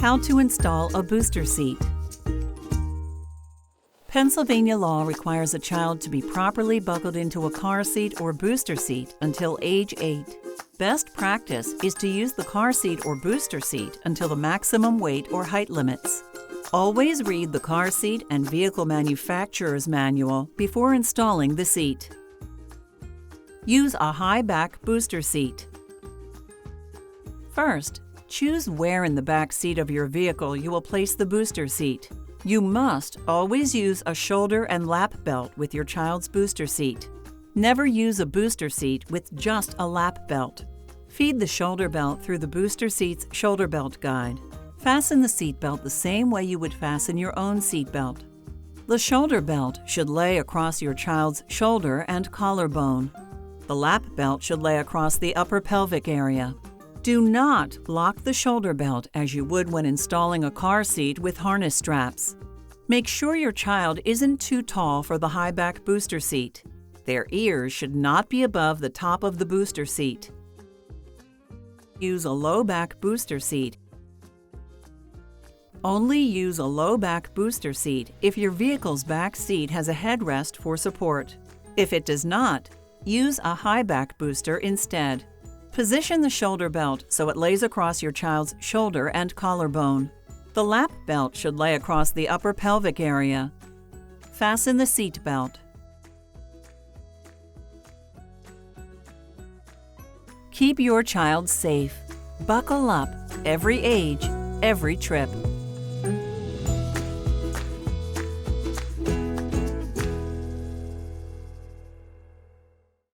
How to install a booster seat. Pennsylvania law requires a child to be properly buckled into a car seat or booster seat until age 8. Best practice is to use the car seat or booster seat until the maximum weight or height limits. Always read the car seat and vehicle manufacturer's manual before installing the seat. Use a high-back booster seat. First, choose where in the back seat of your vehicle you will place the booster seat. You must always use a shoulder and lap belt with your child's booster seat. Never use a booster seat with just a lap belt. Feed the shoulder belt through the booster seat's shoulder belt guide. Fasten the seat belt the same way you would fasten your own seat belt. The shoulder belt should lay across your child's shoulder and collarbone. The lap belt should lay across the upper pelvic area. Do not lock the shoulder belt as you would when installing a car seat with harness straps. Make sure your child isn't too tall for the high-back booster seat. Their ears should not be above the top of the booster seat. Use a low-back booster seat. Only use a low-back booster seat if your vehicle's back seat has a headrest for support. If it does not, use a high-back booster instead. Position the shoulder belt so it lays across your child's shoulder and collarbone. The lap belt should lay across the upper pelvic area. Fasten the seat belt. Keep your child safe. Buckle up every age, every trip.